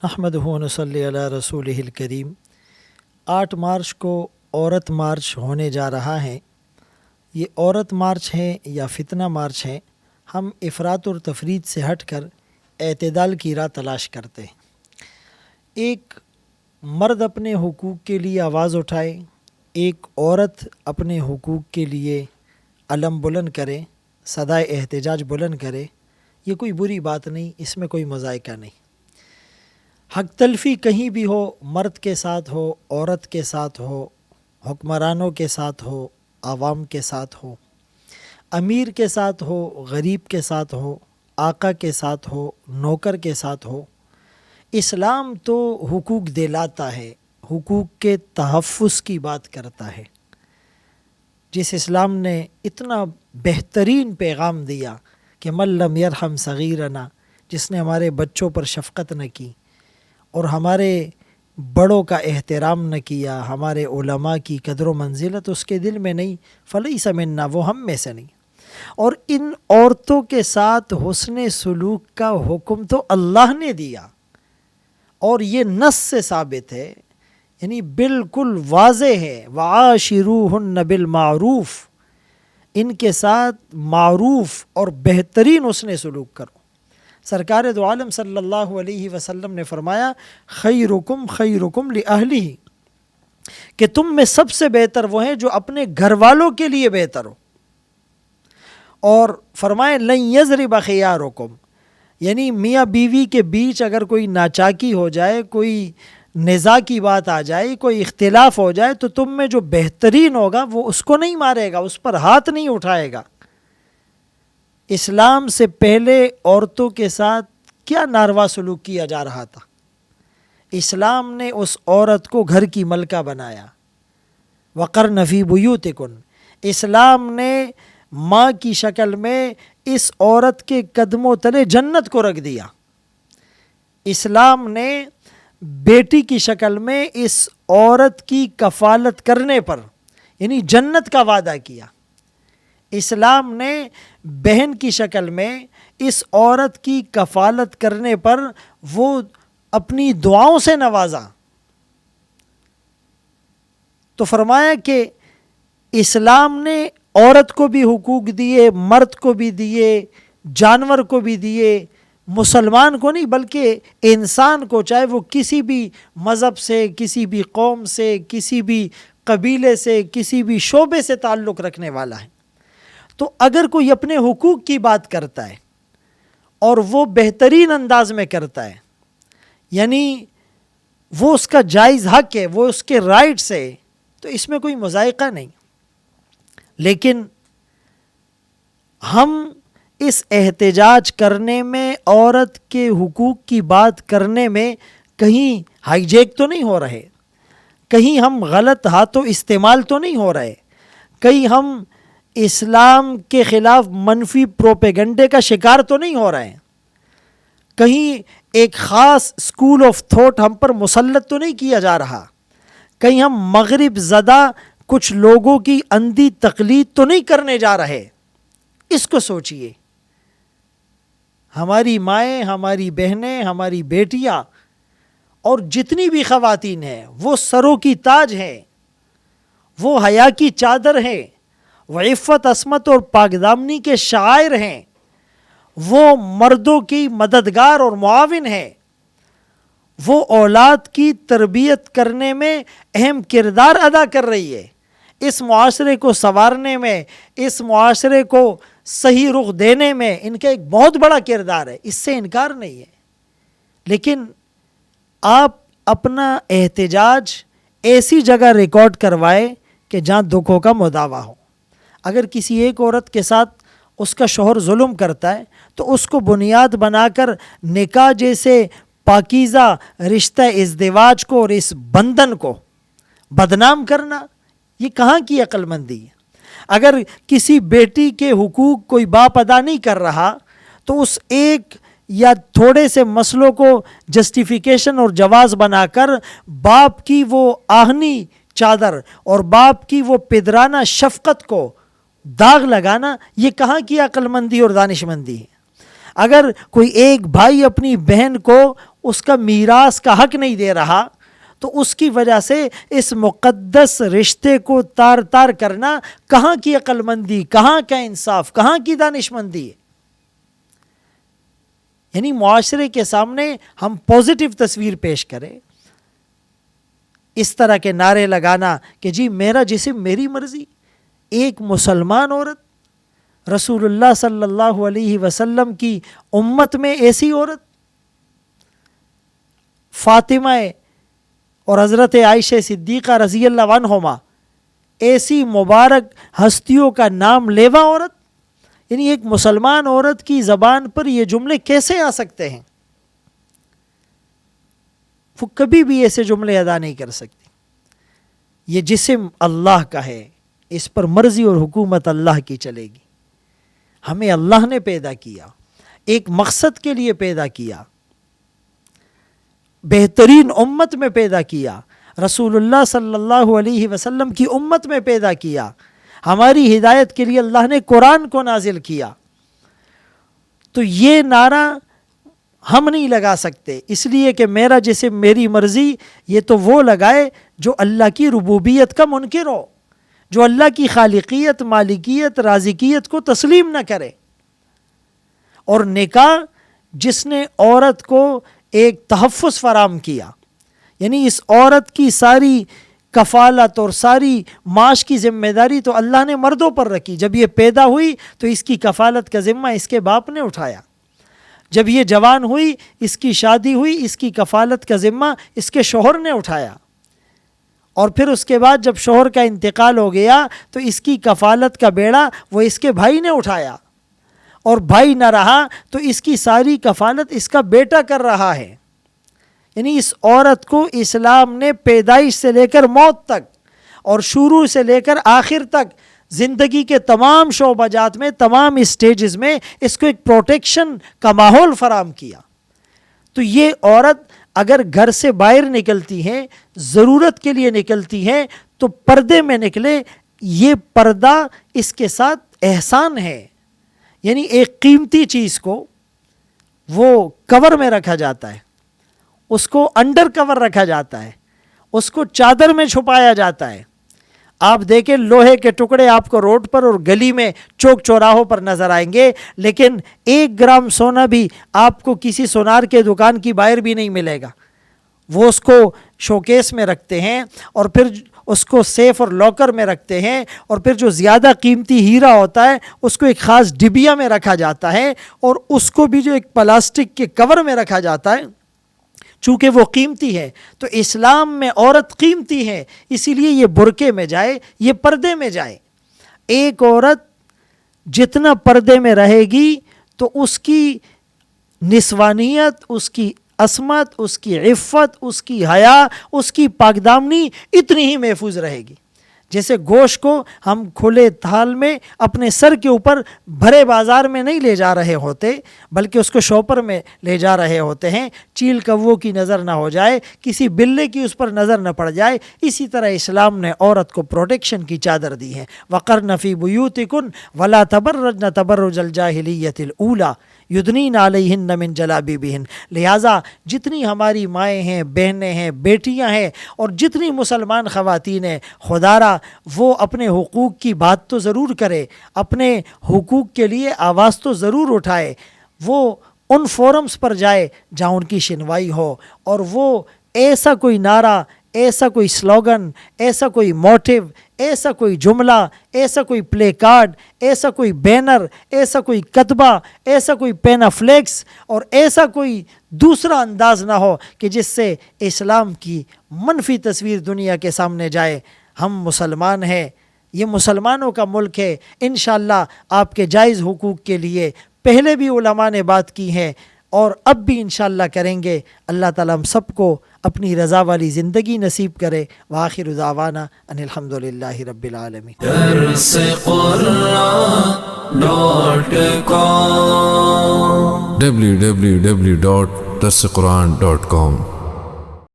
احمدہ و نصلی علی رسولہ الکریم۔ 8 مارچ کو عورت مارچ ہونے جا رہا ہے۔ یہ عورت مارچ ہے یا فتنہ مارچ ہے، ہم افراط اور تفریط سے ہٹ کر اعتدال کی راہ تلاش کرتے ہیں۔ ایک مرد اپنے حقوق کے لیے آواز اٹھائے، ایک عورت اپنے حقوق کے لیے علم بلند کرے، صدائے احتجاج بلند کرے، یہ کوئی بری بات نہیں، اس میں کوئی مذائقہ نہیں۔ حق تلفی کہیں بھی ہو، مرد کے ساتھ ہو، عورت کے ساتھ ہو، حکمرانوں کے ساتھ ہو، عوام کے ساتھ ہو، امیر کے ساتھ ہو، غریب کے ساتھ ہو، آقا کے ساتھ ہو، نوکر کے ساتھ ہو، اسلام تو حقوق دلاتا ہے، حقوق کے تحفظ کی بات کرتا ہے۔ جس اسلام نے اتنا بہترین پیغام دیا کہ من لم یرحم صغیرنا، جس نے ہمارے بچوں پر شفقت نہ کی اور ہمارے بڑوں کا احترام نہ کیا، ہمارے علماء کی قدر و منزلت اس کے دل میں نہیں، فلیس منا، وہ ہم میں سے نہیں۔ اور ان عورتوں کے ساتھ حسن سلوک کا حکم تو اللہ نے دیا، اور یہ نص سے ثابت ہے، یعنی بالکل واضح ہے، وعاشروہن بالمعروف، ان کے ساتھ معروف اور بہترین حسن سلوک کرو۔ سرکار دو عالم صلی اللہ علیہ وسلم نے فرمایا خیرکم خیرکم لأہلہ، کہ تم میں سب سے بہتر وہ ہیں جو اپنے گھر والوں کے لیے بہتر ہو، اور فرمائے لن یضرب خیارکم، یعنی میاں بیوی کے بیچ اگر کوئی ناچاکی ہو جائے، کوئی نزاع کی بات آ جائے، کوئی اختلاف ہو جائے، تو تم میں جو بہترین ہوگا وہ اس کو نہیں مارے گا، اس پر ہاتھ نہیں اٹھائے گا۔ اسلام سے پہلے عورتوں کے ساتھ کیا ناروا سلوک کیا جا رہا تھا؟ اسلام نے اس عورت کو گھر کی ملکہ بنایا، وقرن فی بیوتکن، اسلام نے ماں کی شکل میں اس عورت کے قدموں تلے جنت کو رکھ دیا۔ اسلام نے بیٹی کی شکل میں اس عورت کی کفالت کرنے پر یعنی جنت کا وعدہ کیا۔ اسلام نے بہن کی شکل میں اس عورت کی کفالت کرنے پر وہ اپنی دعاؤں سے نوازا۔ تو فرمایا کہ اسلام نے عورت کو بھی حقوق دیے، مرد کو بھی دیے، جانور کو بھی دیے، مسلمان کو نہیں بلکہ انسان کو، چاہے وہ کسی بھی مذہب سے، کسی بھی قوم سے، کسی بھی قبیلے سے، کسی بھی شعبے سے تعلق رکھنے والا ہے۔ تو اگر کوئی اپنے حقوق کی بات کرتا ہے اور وہ بہترین انداز میں کرتا ہے، یعنی وہ اس کا جائز حق ہے، وہ اس کے رائٹس ہے، تو اس میں کوئی مذائقہ نہیں۔ لیکن ہم اس احتجاج کرنے میں، عورت کے حقوق کی بات کرنے میں کہیں ہائی جیک تو نہیں ہو رہے، کہیں ہم غلط ہاتھوں استعمال تو نہیں ہو رہے، کہیں ہم اسلام کے خلاف منفی پروپیگنڈے کا شکار تو نہیں ہو رہے ہیں، کہیں ایک خاص اسکول آف تھاٹ ہم پر مسلط تو نہیں کیا جا رہا، کہیں ہم مغرب زدہ کچھ لوگوں کی اندھی تقلید تو نہیں کرنے جا رہے۔ اس کو سوچئے، ہماری مائیں، ہماری بہنیں، ہماری بیٹیاں اور جتنی بھی خواتین ہیں وہ سروں کی تاج ہیں، وہ حیا کی چادر ہیں، وہ عفت عصمت اور پاکدامنی کے شاعر ہیں، وہ مردوں کی مددگار اور معاون ہیں، وہ اولاد کی تربیت کرنے میں اہم کردار ادا کر رہی ہے، اس معاشرے کو سنوارنے میں، اس معاشرے کو صحیح رخ دینے میں ان کا ایک بہت بڑا کردار ہے، اس سے انکار نہیں ہے۔ لیکن آپ اپنا احتجاج ایسی جگہ ریکارڈ کروائے کہ جہاں دکھوں کا مداوع ہو۔ اگر کسی ایک عورت کے ساتھ اس کا شوہر ظلم کرتا ہے تو اس کو بنیاد بنا کر نکاح جیسے پاکیزہ رشتہ ازدواج کو اور اس بندھن کو بدنام کرنا، یہ کہاں کی عقل مندی ہے؟ اگر کسی بیٹی کے حقوق کوئی باپ ادا نہیں کر رہا تو اس ایک یا تھوڑے سے مسئلوں کو جسٹیفیکیشن اور جواز بنا کر باپ کی وہ آہنی چادر اور باپ کی وہ پدرانہ شفقت کو داغ لگانا، یہ کہاں کی عقل مندی اور دانش مندی ہے؟ اگر کوئی ایک بھائی اپنی بہن کو اس کا میراث کا حق نہیں دے رہا، تو اس کی وجہ سے اس مقدس رشتے کو تار تار کرنا کہاں کی عقل مندی، کہاں کا انصاف، کہاں کی دانش مندی ہے؟ یعنی معاشرے کے سامنے ہم پازیٹیو تصویر پیش کریں، اس طرح کے نعرے لگانا کہ جی میرا جسم میری مرضی. ایک مسلمان عورت، رسول اللہ صلی اللہ علیہ وسلم کی امت میں ایسی عورت، فاطمہ اور حضرت عائشہ صدیقہ رضی اللہ عنہما، ایسی مبارک ہستیوں کا نام لیوا عورت، یعنی ایک مسلمان عورت کی زبان پر یہ جملے کیسے آ سکتے ہیں؟ وہ کبھی بھی ایسے جملے ادا نہیں کر سکتی. یہ جسم اللہ کا ہے، اس پر مرضی اور حکومت اللہ کی چلے گی. ہمیں اللہ نے پیدا کیا، ایک مقصد کے لیے پیدا کیا، بہترین امت میں پیدا کیا، رسول اللہ صلی اللہ علیہ وسلم کی امت میں پیدا کیا. ہماری ہدایت کے لیے اللہ نے قرآن کو نازل کیا. تو یہ نعرہ ہم نہیں لگا سکتے، اس لیے کہ میرا جسم میری مرضی. یہ تو وہ لگائے جو اللہ کی ربوبیت کا منکر ہو، جو اللہ کی خالقیت، مالکیت، رازقیت کو تسلیم نہ کرے. اور نکاح جس نے عورت کو ایک تحفظ فراہم کیا، یعنی اس عورت کی ساری کفالت اور ساری معاش کی ذمہ داری تو اللہ نے مردوں پر رکھی. جب یہ پیدا ہوئی تو اس کی کفالت کا ذمہ اس کے باپ نے اٹھایا. جب یہ جوان ہوئی، اس کی شادی ہوئی، اس کی کفالت کا ذمہ اس کے شوہر نے اٹھایا. اور پھر اس کے بعد جب شوہر کا انتقال ہو گیا تو اس کی کفالت کا بیڑا وہ اس کے بھائی نے اٹھایا. اور بھائی نہ رہا تو اس کی ساری کفالت اس کا بیٹا کر رہا ہے. یعنی اس عورت کو اسلام نے پیدائش سے لے کر موت تک اور شروع سے لے کر آخر تک زندگی کے تمام شعبہ جات میں، تمام اسٹیجز میں اس کو ایک پروٹیکشن کا ماحول فراہم کیا. تو یہ عورت اگر گھر سے باہر نکلتی ہیں، ضرورت کے لیے نکلتی ہیں، تو پردے میں نکلے. یہ پردہ اس کے ساتھ احسان ہے. یعنی ایک قیمتی چیز کو وہ کور میں رکھا جاتا ہے، اس کو انڈر کور رکھا جاتا ہے، اس کو چادر میں چھپایا جاتا ہے. آپ دیکھیں لوہے کے ٹکڑے آپ کو روڈ پر اور گلی میں چوک چوراہوں پر نظر آئیں گے، لیکن 1 گرام سونا بھی آپ کو کسی سونار کے دکان کی باہر بھی نہیں ملے گا. وہ اس کو شوکیس میں رکھتے ہیں اور پھر اس کو سیف اور لاکر میں رکھتے ہیں، اور پھر جو زیادہ قیمتی ہیرا ہوتا ہے اس کو ایک خاص ڈبیا میں رکھا جاتا ہے، اور اس کو بھی جو ایک پلاسٹک کے کور میں رکھا جاتا ہے چونکہ وہ قیمتی ہے. تو اسلام میں عورت قیمتی ہے، اسی لیے یہ برقعے میں جائے، یہ پردے میں جائے. ایک عورت جتنا پردے میں رہے گی تو اس کی نسوانیت، اس کی عصمت، اس کی عفت، اس کی حیا، اس کی پاکدامنی اتنی ہی محفوظ رہے گی. جیسے گوشت کو ہم کھلے تھال میں اپنے سر کے اوپر بھرے بازار میں نہیں لے جا رہے ہوتے، بلکہ اس کو شوپر میں لے جا رہے ہوتے ہیں، چیل کووں کی نظر نہ ہو جائے، کسی بلے کی اس پر نظر نہ پڑ جائے. اسی طرح اسلام نے عورت کو پروٹیکشن کی چادر دی ہے. وَقَرْنَ فِي بُيُوتِكُنَّ وَلَا تَبَرَّجْنَ تَبَرُّجَ الْجَاهِلِيَّةِ الْأُولَى یدنین علیہن من جلابیبہن. لہٰذا جتنی ہماری مائیں ہیں، بہنیں ہیں، بیٹیاں ہیں، اور جتنی مسلمان خواتین ہیں، خدا را وہ اپنے حقوق کی بات تو ضرور کرے، اپنے حقوق کے لیے آواز تو ضرور اٹھائے. وہ ان فورمز پر جائے جہاں ان کی شنوائی ہو، اور وہ ایسا کوئی نعرہ، ایسا کوئی سلوگن، ایسا کوئی موٹیو، ایسا کوئی جملہ، ایسا کوئی پلے کارڈ، ایسا کوئی بینر، ایسا کوئی کتبہ، ایسا کوئی پینا فلیکس اور ایسا کوئی دوسرا انداز نہ ہو کہ جس سے اسلام کی منفی تصویر دنیا کے سامنے جائے. ہم مسلمان ہیں، یہ مسلمانوں کا ملک ہے. انشاءاللہ آپ کے جائز حقوق کے لیے پہلے بھی علماء نے بات کی ہے اور اب بھی انشاءاللہ کریں گے. اللہ تعالیٰ ہم سب کو اپنی رضا والی زندگی نصیب کرے. وآخر دعوانا ان الحمدللہ رب العالمین. www.darsequran.com